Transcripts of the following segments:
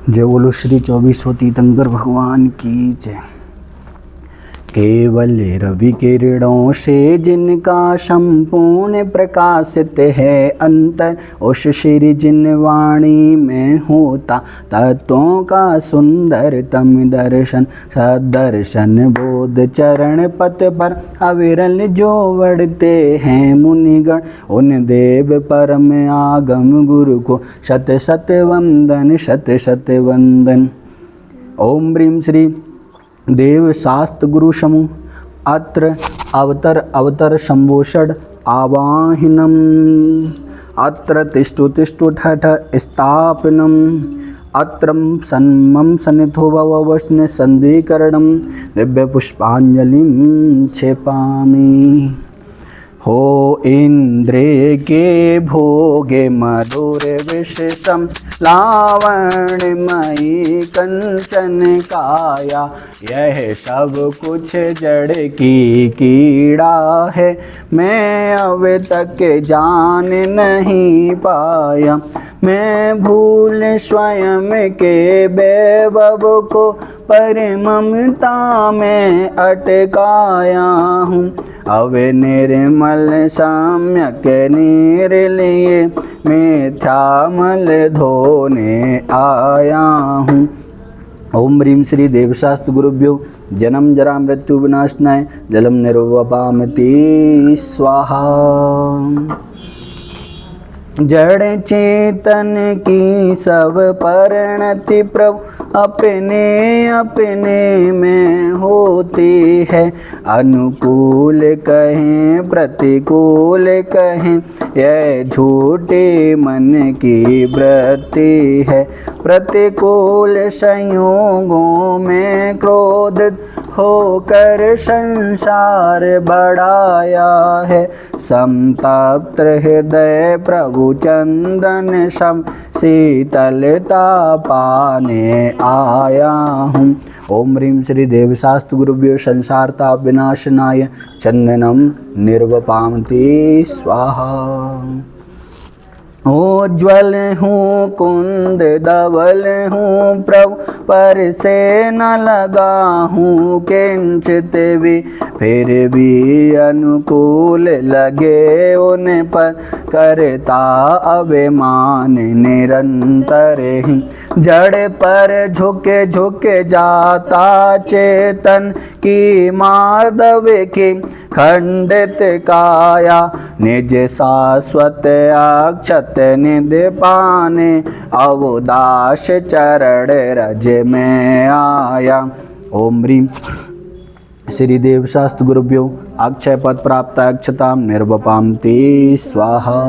जय बोलो श्री 2400 तीर्थंकर भगवान की जय। केवल रवि किरणों से जिनका संपूर्ण प्रकाशित है अंतर, उस श्री जिन वाणी में होता तत्वों का सुंदरतम दर्शन। सदर्शन बोध चरण पथ पर अविरल जो बढ़ते हैं मुनिगण, उन देव परम आगम गुरु को शत शत वंदन, शत शत वंदन। ओम ह्रीं श्री देव शास्त्र गुरु समूह अत्र अवतर संभूषण आवाहिनम, अत्र तिष्ठु तिष्ठु ठठ स्थापनम, अत्र सन्मम सन्निधो भव वैष्णव संधिकरणम, दिव्य पुष्पांजलिं क्षेपामि। हो इंद्रे के भोगे मधुर विषसम, लावण्यमयी कंचन काया, यह सब कुछ जड़ की कीड़ा है, मैं अब तक जान नहीं पाया। मैं भूल स्वयं के वैभव को पर ममता में अटकाया हूँ, अब निर्मल सम्यक निर्लिए मिथ्यामल धोने आया हूँ। ओम ह्रीं श्री देवशास्त्र गुरुभ्यो जन्म जरा मृत्यु विनाशनाय जलम निर्वपामति स्वाहा। जड़ चेतन की सब परिणति प्रभु अपने अपने में होती है, अनुकूल कहें प्रतिकूल कहें यह झूठे मन की वृत्ति है। प्रतिकूल संयोगों में क्रोधित होकर संसार बढ़ाया है, संतप्त हृदय प्रभु चंदन सम शीतलता पाने आया हूँ। ओम ह्रीं श्री देवशास्त्र गुरुभ्यो संसार ताप विनाशनाय चंदनम निर्वपामति स्वाहा। उज्ज्वल हूँ कुंद धवल हूँ प्रभु, पर से न लगा हूँ किंचित भी, फिर भी अनुकूल लगे उन पर करता अभिमान निरंतर ही। जड़ पर झुके झुके जाता चेतन की माधव की खंडित काया, निज शाश्वत अक्षत निध पाने अवदास चरण रज में आया। ओम ह्रीं श्री देवशास्त्र गुरुभ्यो अक्षय पद प्राप्त अक्षतां निर्वपामति स्वाहा।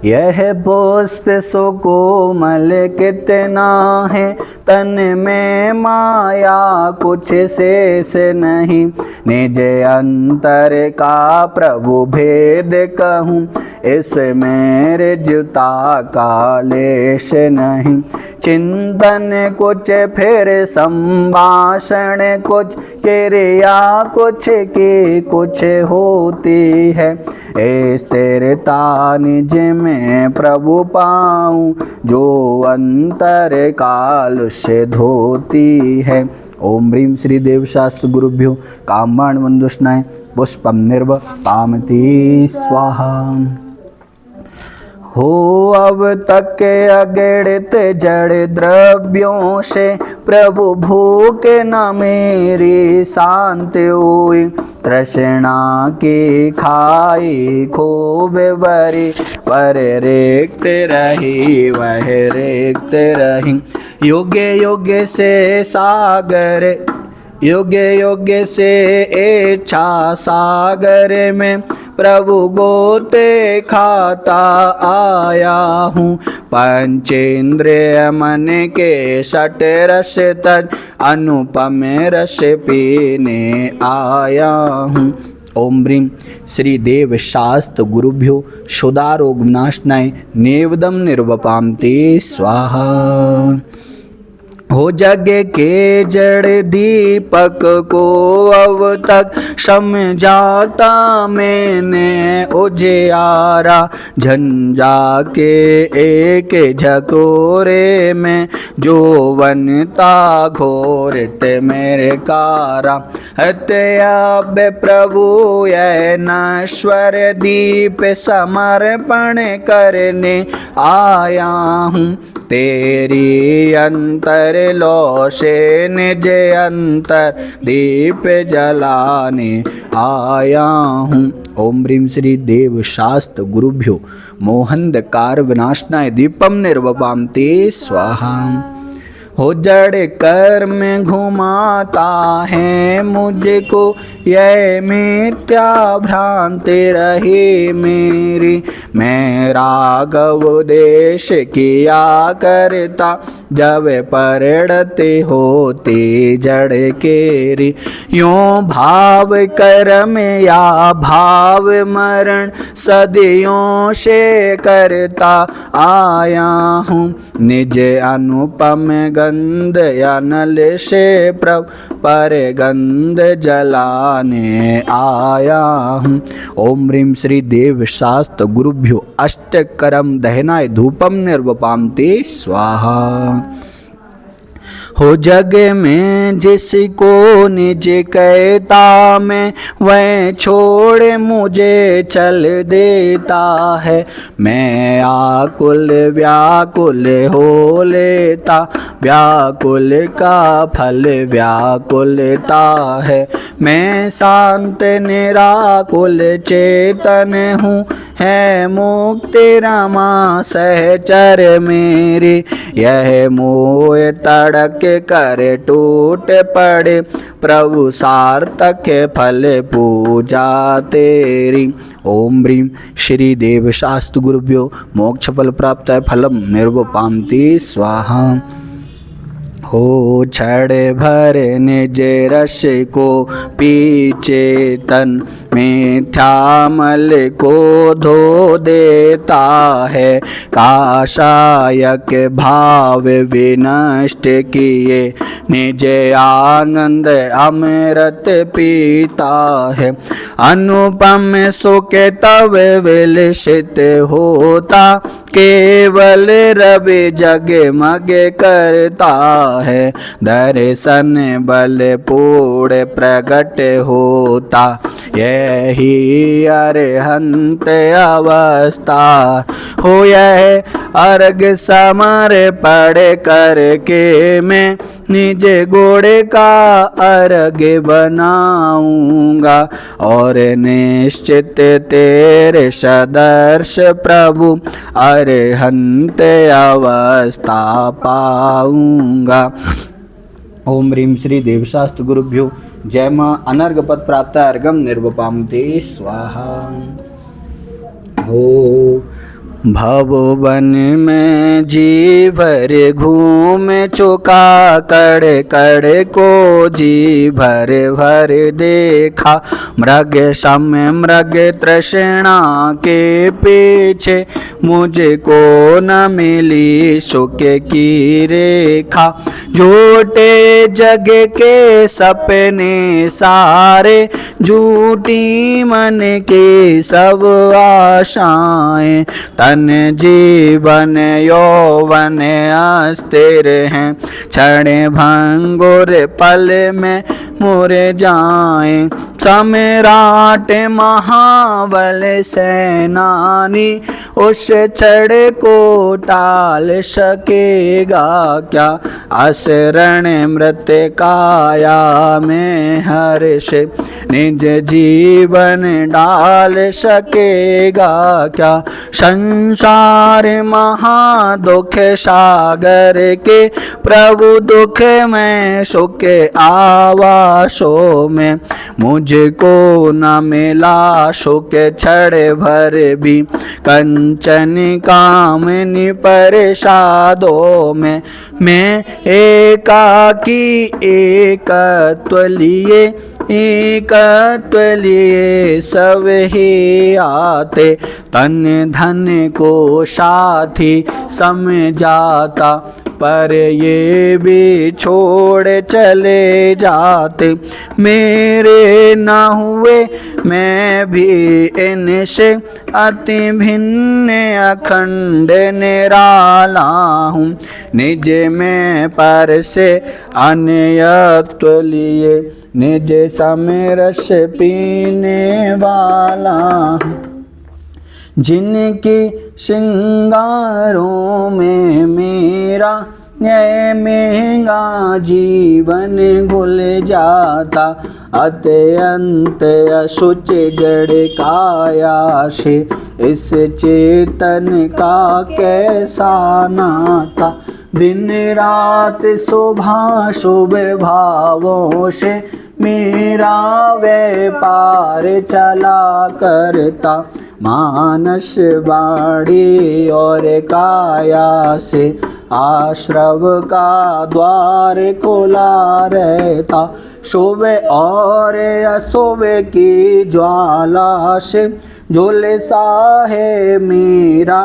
यह पुष्प सुकोमल कितना है, तन में माया कुछ शेष नहीं, निज अंतर का प्रभु भेद कहूँ इसमें ऋजुता का लेश नहीं। चिंतन कुछ फिर संभाषण कुछ, क्रिया कुछ की कुछ होती है, स्थिरता निज में प्रभु पाऊं जो अंतर काल से धोती है। ओम ह्रीं श्री देवशास्त्र गुरुभ्यो कामाण वंदुष्णाय पुष्पम निर्वपामति स्वाहा। हो अब तक अगणित जड़ द्रव्यों से प्रभु भूख न मेरी शांति हुई, तृष्णा की खाई खूब भरी पर रिक्त रही वह रिक्त रही। युग युग से सागर युग युग से इच्छा सागर में प्रभु गोते खाता आया हूँ, पंचेंद्रिय मन के षट रस तज अनुपम रस पीने आया हूँ। ओम ह्रीं श्री देव शास्त्र गुरुभ्यो शुदारोग विनाशनाय नेवदम निर्वपामति स्वाहा। हो जग के जड़ दीपक को अब तक समझाता मैंने उजियारा, झंझा के एक झकोरे में जो बनता घोर ते मेरे कारा। अब प्रभु यह नश्वर दीप समर्पण करने आया हूँ, तेरी अंतर लो से निज अंतर दीप जलाने आया हूँ। ओम ह्रीं श्री देव शास्त्र गुरुभ्यो मोहंधकार विनाशनाय दीपम निर्वपाम ते स्वाहा। हो जड़ कर में घुमाता है मुझको यह मिथ्या भ्रांति रही मेरी, मैं राघव देश किया करता जब परिणति होती जड़ केरी। यूँ भाव कर्म या भाव मरण सदियों से करता आया हूँ, निज अनुपम गंध अनल से प्रभु पर गंध जलाने आया हूँ। ओम ह्रीं श्री देव शास्त्र गुरुभ्यो अष्टकरम दहनाय धूपम निर्वपाम ते स्वाहा। हो जग में जिसको निज कहता मैं वह छोड़ मुझे चल देता है, मैं आकुल व्याकुल हो लेता व्याकुल का फल व्याकुलता है। मैं शांत निराकुल चेतन हूँ, है मुक्ति रमा सहचर मेरी, यह मोह तड़क कर टूट पड़े प्रभु सार्थक फल पूजा तेरी। ओम ह्रीं श्री देव शास्त्र गुरुभ्यो मोक्ष फल प्राप्त फलम निर्वपाम ते स्वाहा। हो क्षण भर निज रस को पीछे तन मिथ्यामल को धो देता है, काशायक भाव विनष्ट किए निज आनंद अमृत पीता है। अनुपम सुख तब विलसित होता, केवल रवि जगमग करता है, दर्शन बल पूर्ण प्रकट होता, यही अरहंत अवस्था हो। यह अर्घ समर पढ़ करके मैं निज गोड़े का अर्घ बनाऊंगा, और निश्चित तेरे सदर्श प्रभु अरहंत अवस्था पाऊंगा। ओम ह्रीं श्री देवशास्त्र गुरुभ्यो जय माँ अनर्घ पद प्राप्त अर्घम निर्वपाम ते स्वाहा। हो भववन में जी भर घूम चुका, कड़ कड़ को जी भर भर देखा, मृग सम मृग तृष्णा के पीछे मुझको न मिली सुख की रेखा। झूठे जग के सपने सारे, झूठी मन की सब आशाएं, तन जीवन यौवन अस्थिर हैं, क्षण भंगुर पल में मुर जाएं। सम्राट महाबल सेनानी उस क्षण को टाल सकेगा क्या, असरण मृत काया में हर्ष निज जीवन डाल सकेगा क्या। संसार महादुख सागर के प्रभु दुख में सुख आवासों में, मुझको न मिला सुख क्षण भर भी, कंचन कामनी प्रसादों में। मैं एकाकी एकत्व लिए सब ही आते, तन धन को साथी समझाता पर ये भी छोड़ चले जाते। मेरे न हुए मैं भी इनसे अति भिन्न अखंड निराला हूँ। निज में पर से अन्यत्व लिए निज समरस पीने वाला हूँ। जिनकी श्रृंगारों में मेरा न्याय महंगा जीवन घुल जाता। अत्यंत अशुच जड़ काया से इस चेतन का कैसा नाता। दिन रात शोभा शुभ भावों से मेरा व्यापार चला करता। मानस वाणी और काया से आश्रव का द्वार खुला रहता। शुभ और अशुभ की ज्वाला से झुलसा है मेरा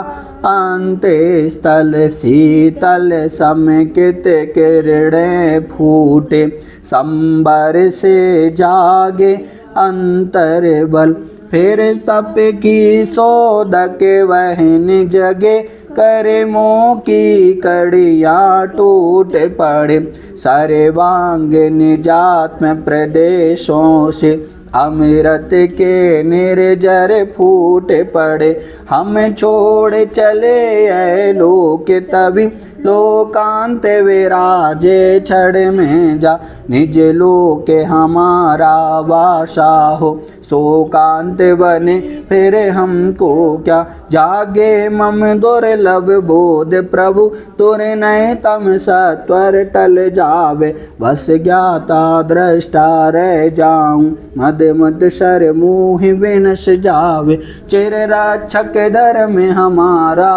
अंत स्थल। शीतल समकित किरणें फूटे संबर से जागे अंतर बल। फिर तप की सोदक वहन जगे कर्मों की कड़ियाँ टूट पड़े। सर्वांग निजात्म प्रदेशों से अमृत के निर्जर फूट पड़े। हम छोड़ चले लोक तभी लोकांत विराजे छड़ में जा। निज लोक हमारा वासा हो शोकांत बने फिर हमको क्या। जागे मम दुर्लभ बोध प्रभु दुर्नय तम सत्वर टल जावे। बस ज्ञाता दृष्टा रह जाऊं मद मद सर मुहि विनश जावे। चिर रक्षक धर्म हमारा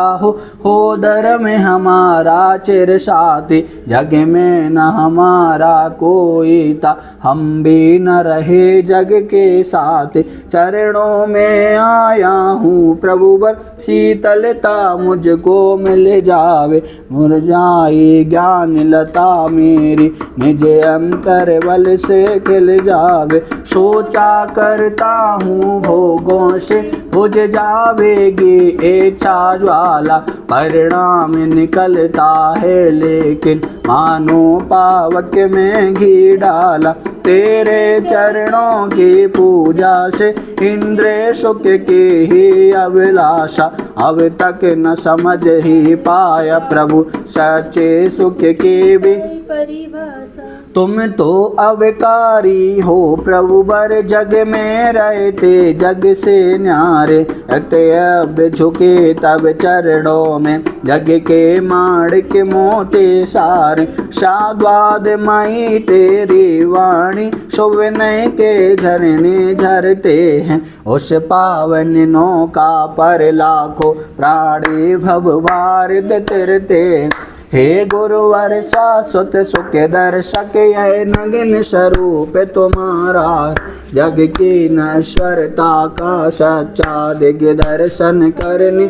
हो धर्म हमारा चिर साथी। जग में न हमारा कोई था हम भी न रहे जग के साथ। चरणों में आया हूँ प्रभु बर शीतलता मुझको मिल जावे। मुरझाई ज्ञान लता मेरी निज अंतर बल से खिल जावे। सोचा करता हूँ भोगों से बुझ जावेगी इच्छा ज्वाला। परिणाम निकलता है लेकिन मानो पावक में घी डाला। तेरे चरणों की पूजा से इंद्र सुख की ही अभिलाषा। अब तक न समझ ही पाया प्रभु सच्चे सुख की भी परिभाषा। तुम तो अवकारी हो प्रभु बर जग में रहते जग से न्यारे। अब झुके तब चरणों में जग के माणिक मोती सारे। साद्वाद माई तेरी वाणी शुभ नय के झरने झरते हैं। उस पावन नौका पर लाखों प्राणी भव भारत तिरते। हे गुरुवर शाश्वत सुख दर्शक यह नगिन स्वरूप तुम्हारा। जग की नश्वरता का सच्चा दिग दर्शन करने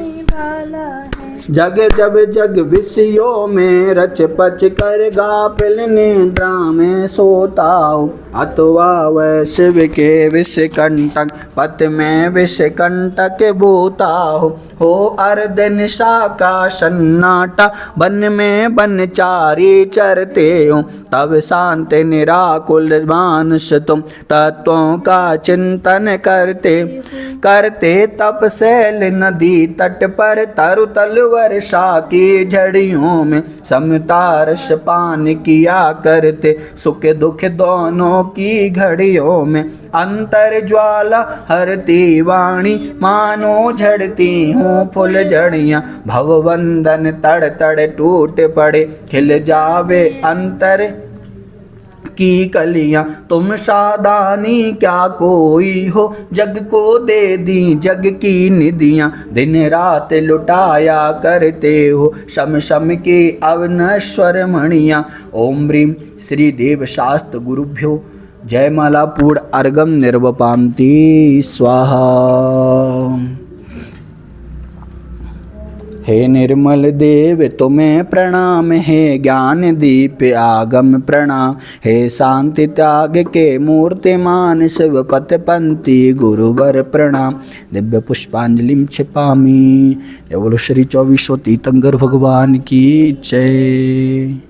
जग जब जग विषयों में रच पच कर गाफिल निद्रा में सोता हूँ। अथवा वह शिव के विष कंटक पथ में विष कंटक बोता हो अर्ध निशा का सन्नाटा वन में बनचारी चरते हो। तब शांत निराकुल मानस तुम तत्वों का चिंतन करते करते तपशैल नदी तट पर तरु तल वर्षा की झड़ियों में समता रस पान किया करते। सुख दुख दोनों की घड़ियों में अंतर ज्वाला हरती वाणी मानो झड़ती हूँ फुल झड़ियाँ। भवबंधन तड़ तड़ टूट पड़े खिल जावे अंतर की कलियां। तुम सादानी क्या कोई हो जग को दे दी जग की निधियां। दिन रात लुटाया करते हो शम शम की अवनश्वर मणियां। ओम ह्रीं श्री देव शास्त्र गुरुभ्यो जयमाला पूर्ण अर्घम निर्वपान्ति स्वाहा। हे निर्मल देव तुम्हें प्रणाम, हे ज्ञान दीप आगम प्रणाम, हे शांति त्याग के मूर्तिमान शिवपत पंथी गुरुवर प्रणाम। दिव्य पुष्पांजलि छिपामी। ये बोलो श्री 2400 तीर्थंकर भगवान की जय।